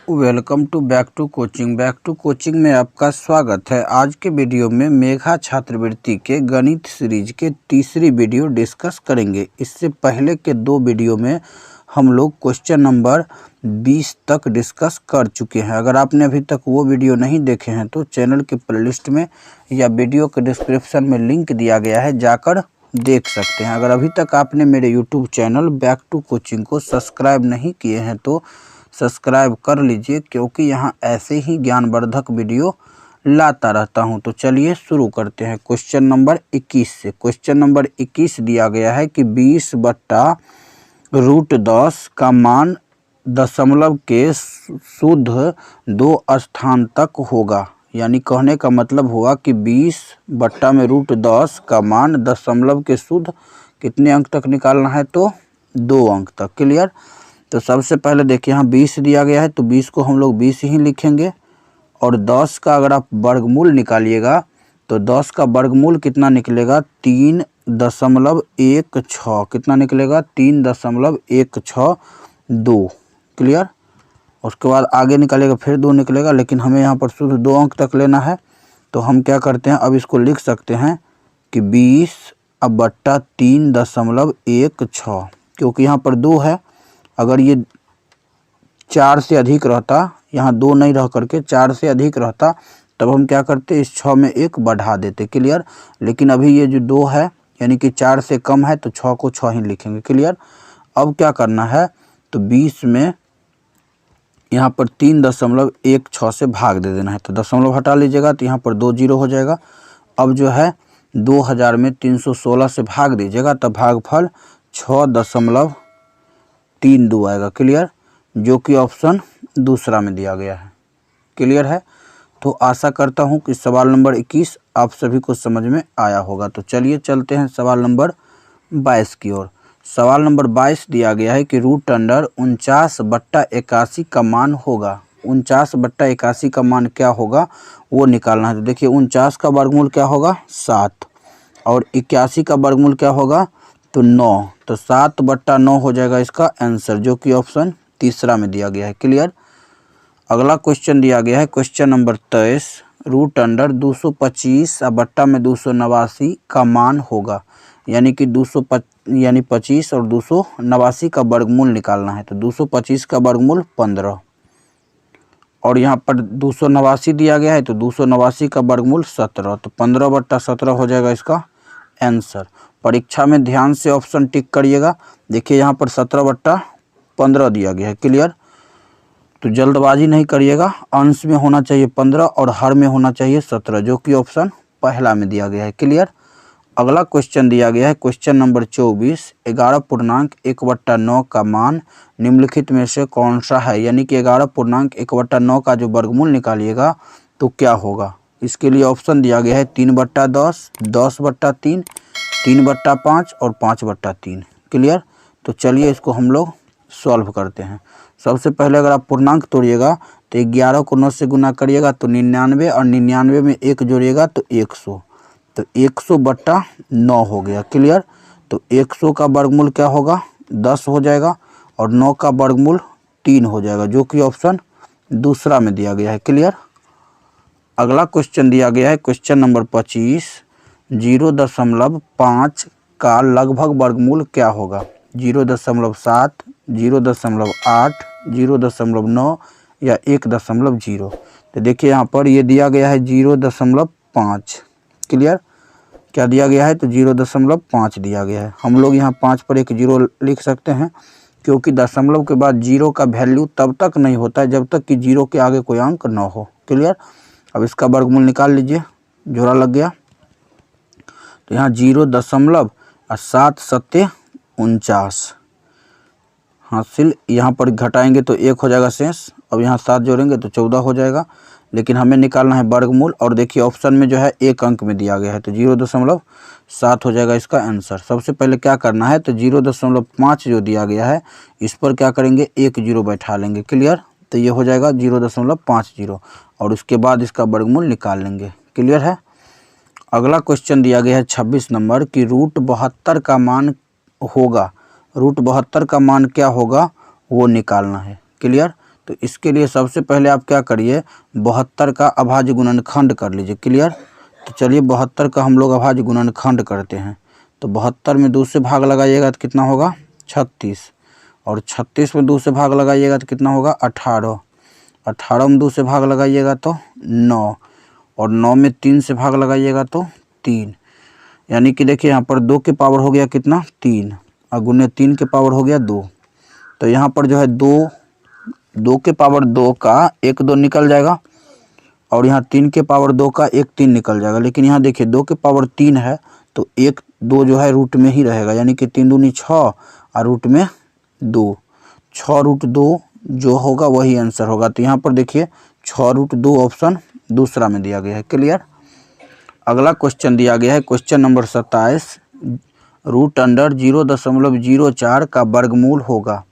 Welcome to back to coaching में आपका स्वागत है। आज के वीडियो में मेघा छात्रवृत्ति के गणित सीरीज के तीसरी वीडियो डिस्कस करेंगे। इससे पहले के दो वीडियो में हम लोग क्वेश्चन नंबर 20 तक डिस्कस कर चुके हैं। अगर आपने अभी तक वो वीडियो नहीं देखे हैं तो चैनल के प्लेलिस्ट में या वीडियो के डिस्क्रिप्शन में लिंक दिया गया है, जाकर देख सकते हैं। अगर अभी तक आपने मेरे YouTube channel back to coaching को सब्सक्राइब नहीं किए हैं तो सब्सक्राइब कर लीजिए, क्योंकि यहाँ ऐसे ही ज्ञानवर्धक वीडियो लाता रहता हूँ। तो चलिए शुरू करते हैं क्वेश्चन नंबर 21 से। क्वेश्चन नंबर 21 दिया गया है कि 20/√10 का मान दशमलव के शुद्ध 2 स्थान तक होगा। यानी कहने का मतलब हुआ कि 20/√10 का मान दशमलव के शुद्ध कितने अंक तक निकालना है, तो 2 अंक तक। क्लियर। तो सबसे पहले देखिए यहाँ 20 दिया गया है तो 20 को हम लोग 20 ही लिखेंगे, और 10 का अगर आप वर्गमूल निकालिएगा तो 10 का वर्गमूल कितना निकलेगा, 3.16। कितना निकलेगा, 3.162। क्लियर। उसके बाद आगे निकालेगा फिर 2 निकलेगा, लेकिन हमें यहाँ पर शुद्ध 2 अंक तक लेना है। तो हम क्या करते हैं, अब इसको लिख सकते हैं कि 20/3.16, क्योंकि यहाँ पर 2 है। अगर ये 4 से अधिक रहता, यहाँ 2 नहीं रह करके 4 से अधिक रहता, तब हम क्या करते, इस 6 में 1 बढ़ा देते। क्लियर। लेकिन अभी ये जो 2 है यानी कि 4 से कम है, तो 6 को 6 ही लिखेंगे। क्लियर। अब क्या करना है, तो 20 में यहाँ पर 3.16 से भाग दे देना है। तो दशमलव हटा लीजिएगा तो यहाँ पर 2 जीरो हो जाएगा। अब जो है 2000 में 316 से भाग दीजिएगा, तब भागफल 6.32 आएगा। क्लियर। जो कि ऑप्शन दूसरा में दिया गया है। क्लियर है। तो आशा करता हूं कि सवाल नंबर 21 आप सभी को समझ में आया होगा। तो चलिए चलते हैं सवाल नंबर 22 की ओर। सवाल नंबर 22 दिया गया है कि √49/81 का मान होगा। 49/81 का मान क्या होगा वो निकालना है। तो देखिए 49 का वर्गमूल क्या होगा, 7, और 81 का वर्गमूल क्या होगा, तो 9। तो 7/9 हो जाएगा इसका आंसर, जो कि ऑप्शन तीसरा में दिया गया है। क्लियर। अगला क्वेश्चन दिया गया है क्वेश्चन नंबर 23, √225/289 का मान होगा। यानी कि 25 और 289 का वर्गमूल निकालना है। तो 225 का वर्गमूल 15, और यहाँ पर 289 दिया गया है तो 289 का वर्गमूल 17। तो 15/17 हो जाएगा इसका आंसर। परीक्षा में ध्यान से ऑप्शन टिक करिएगा। देखिए यहाँ पर 17/15 दिया गया है। क्लियर। तो जल्दबाजी नहीं करिएगा, अंश में होना चाहिए 15 और हर में होना चाहिए 17, जो कि ऑप्शन पहला में दिया गया है। क्लियर। अगला क्वेश्चन दिया गया है क्वेश्चन नंबर 24, 11.1/9 का मान निम्नलिखित में से कौन सा है। यानी कि 11.1/9 का जो वर्गमूल निकालिएगा तो क्या होगा। इसके लिए ऑप्शन दिया गया है 3/10, 10/3, 3/5 और 5/3। क्लियर। तो चलिए इसको हम लोग सॉल्व करते हैं। सबसे पहले अगर आप पूर्णांक तोड़िएगा तो 11 को 9 से गुना करिएगा तो 99, और 99 में 1 जोड़िएगा तो 100। तो 100/9 हो गया। क्लियर। तो 100 का वर्गमूल क्या होगा, 10 हो जाएगा, और 9 का वर्गमूल 3 हो जाएगा, जो कि ऑप्शन दूसरा में दिया गया है। क्लियर। अगला क्वेश्चन दिया गया है क्वेश्चन नंबर 25, 0.5 का लगभग वर्गमूल क्या होगा। 0.7, 0.8, 0.9 या 1.0। तो देखिए यहाँ पर ये दिया गया है 0.5। क्लियर। क्या दिया गया है, तो 0.5 दिया गया है। हम लोग यहाँ 5 पर एक 0 लिख सकते हैं, क्योंकि दशमलव के बाद 0 का वैल्यू तब तक नहीं होता है जब तक कि 0 के आगे कोई अंक ना हो। क्लियर। अब इसका वर्गमूल निकाल लीजिए, जोड़ा लग गया। तो यहाँ 0.749 हासिल, यहाँ पर घटाएंगे तो 1 हो जाएगा शेष। अब यहाँ 7 जोड़ेंगे तो 14 हो जाएगा, लेकिन हमें निकालना है वर्गमूल। और देखिए ऑप्शन में जो है 1 अंक में दिया गया है, तो 0.7 हो जाएगा इसका आंसर। सबसे पहले क्या करना है, तो 0.5 जो दिया गया है इस पर क्या करेंगे, 1 0 बैठा लेंगे। क्लियर। तो ये हो जाएगा 0.50, और उसके बाद इसका वर्गमूल निकाल लेंगे। क्लियर है। अगला क्वेश्चन दिया गया है 26 नंबर कि √72 का मान होगा। √72 का मान क्या होगा वो निकालना है। क्लियर। तो इसके लिए सबसे पहले आप क्या करिए, 72 का अभाज्य गुणनखंड कर लीजिए। क्लियर। तो चलिए 72 का हम लोग अभाज्य गुणनखंड करते हैं। तो 72 में 2 से भाग लगाइएगा तो कितना होगा 36, और 36 में 2 से भाग लगाइएगा तो कितना होगा 18, 18 में 2 से भाग लगाइएगा तो 9, और 9 में 3 से भाग लगाइएगा तो 3। यानी कि देखिए यहाँ पर 2 के पावर हो गया कितना 3, और गुने 3 के पावर हो गया 2। तो यहाँ पर जो है 2 के पावर 2 का 1 2 निकल जाएगा, और यहाँ 3 के पावर 2 का 1 3 निकल जाएगा। लेकिन यहाँ देखिए 2 के पावर 3 है तो 1 2 जो है रूट में ही रहेगा, यानी कि 3 दूनी 6 और रूट में 2, 6 रूट 2 जो होगा वही आंसर होगा। तो यहाँ पर देखिए 6 रूट 2 ऑप्शन दूसरा में दिया गया है। क्लियर। अगला क्वेश्चन दिया गया है क्वेश्चन नंबर 27, रूट अंडर 0.04 का वर्गमूल होगा।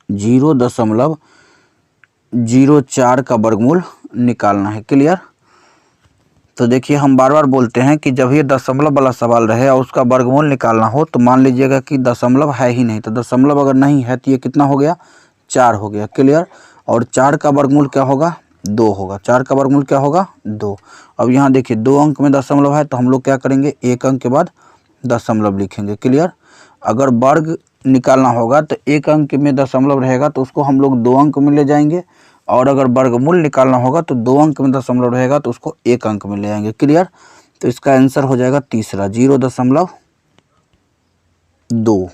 0.04 का वर्गमूल निकालना है। क्लियर। तो देखिए हम बार बार बोलते हैं कि जब ये दशमलव वाला सवाल रहे और उसका वर्गमूल निकालना हो तो मान लीजिएगा कि दशमलव है ही नहीं, तो दशमलव अगर नहीं है तो ये कितना हो गया 4 हो गया। क्लियर। और 4 का वर्गमूल क्या होगा 2 होगा। 4 का वर्गमूल क्या होगा 2। अब यहाँ देखिए 2 अंक में दशमलव है तो हम लोग क्या करेंगे 1 अंक के बाद दशमलव लिखेंगे। क्लियर। अगर वर्ग निकालना होगा तो 1 अंक में दशमलव रहेगा तो उसको हम लोग 2 अंक में ले जाएंगे, और अगर वर्गमूल निकालना होगा तो 2 अंक में दशमलव रहेगा तो उसको 1 अंक में ले आएंगे। क्लियर। तो इसका आंसर हो जाएगा तीसरा 0.2।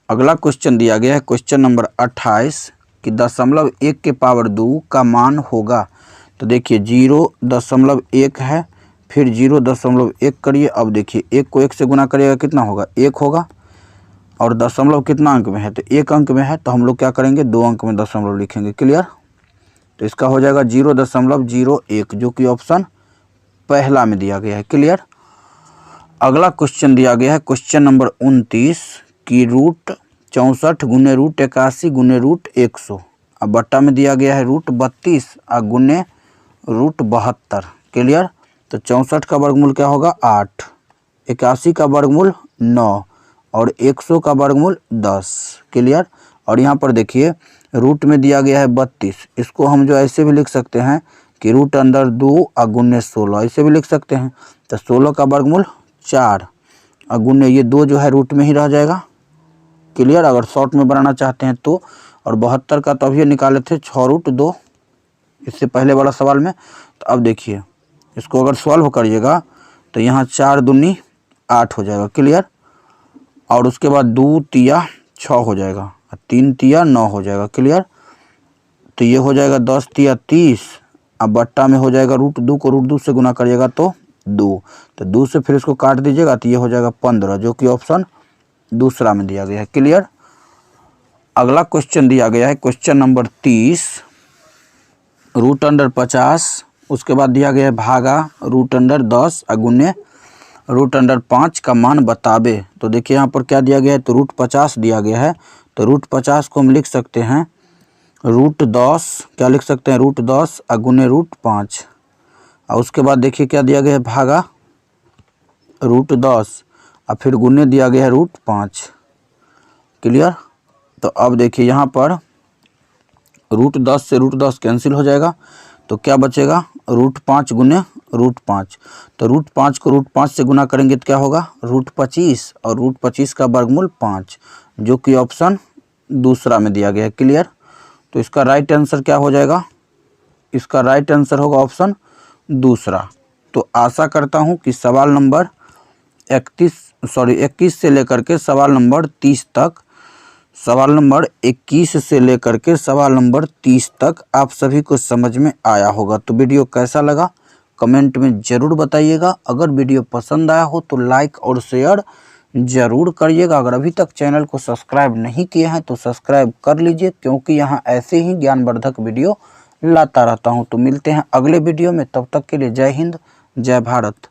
अगला क्वेश्चन दिया गया है क्वेश्चन नंबर 28 कि 0.1 के पावर 2 का मान होगा। तो देखिए 0.1 है, फिर 0.1 करिए। अब देखिए 1 को 1 से गुना करिएगा कितना होगा 1 होगा, और दशमलव कितना अंक में है तो 1 अंक में है, तो हम लोग क्या करेंगे 2 अंक में दशमलव लिखेंगे। क्लियर। तो इसका हो जाएगा 0.01 जो कि ऑप्शन पहला में दिया गया है। क्लियर। अगला क्वेश्चन दिया गया है क्वेश्चन नंबर 29 की रूट 64 गुने रूट 81 गुने रूट 100, अब बट्टा में दिया गया है रूट 32 और गुने रूट 72। क्लियर। तो 64 का वर्गमूल क्या होगा 8, 81 का वर्गमूल 9 और 100 का वर्गमूल 10। क्लियर। और यहाँ पर देखिए रूट में दिया गया है 32, इसको हम जो ऐसे भी लिख सकते हैं कि रूट अंदर 2 और गुने 16, ऐसे भी लिख सकते हैं। तो 16 का वर्गमूल 4 और गुने ये 2 जो है रूट में ही रह जाएगा। क्लियर। अगर शॉर्ट में बनाना चाहते हैं तो, और 72 का तो अभी निकाले थे 6 रूट 2 इससे पहले वाला सवाल में। तो अब देखिए इसको अगर सॉल्व करिएगा तो यहाँ 4 दूनी 8 हो जाएगा। क्लियर। और उसके बाद 2 तिया 6 हो जाएगा और 3 तिया 9 हो जाएगा। क्लियर। तो ये हो जाएगा 10 तिया 30, अब बट्टा में हो जाएगा रूट 2 को रूट 2 से गुना करिएगा तो 2, तो 2 से फिर इसको काट दीजिएगा तो ये हो जाएगा 15 जो कि ऑप्शन दूसरा में दिया गया है। क्लियर। अगला क्वेश्चन दिया गया है क्वेश्चन नंबर 30, रूट अंडर 50, उसके बाद दिया गया है भागा रूट अंडर 10 और गुने रूट अंडर 5 का मान बतावे। तो देखिए यहाँ पर क्या दिया गया है तो रूट 50 दिया गया है, तो रूट 50 को हम लिख सकते हैं रूट 10, क्या लिख सकते हैं रूट 10 और गुने रूट 5, और उसके बाद देखिए क्या दिया गया है भागा रूट 10 और फिर गुने दिया गया है रूट 5। क्लियर। तो अब देखिए यहाँ पर रूट 10 से रूट 10 कैंसिल हो जाएगा, तो क्या बचेगा रूट 5 गुने रूट 5। तो रूट 5 को रूट 5 से गुना करेंगे तो क्या होगा रूट 25, और रूट 25 का वर्गमूल 5 जो कि ऑप्शन दूसरा में दिया गया है। क्लियर। तो इसका राइट आंसर क्या हो जाएगा, इसका राइट आंसर होगा ऑप्शन दूसरा। तो आशा करता हूँ कि सवाल नंबर 21 से लेकर के सवाल नंबर 30 तक, सवाल नंबर 21 से लेकर के सवाल नंबर 30 तक आप सभी को समझ में आया होगा। तो वीडियो कैसा लगा कमेंट में ज़रूर बताइएगा। अगर वीडियो पसंद आया हो तो लाइक और शेयर ज़रूर करिएगा। अगर अभी तक चैनल को सब्सक्राइब नहीं किए हैं तो सब्सक्राइब कर लीजिए, क्योंकि यहाँ ऐसे ही ज्ञानवर्धक वीडियो लाता रहता हूँ। तो मिलते हैं अगले वीडियो में, तब तक के लिए जय हिंद जय भारत।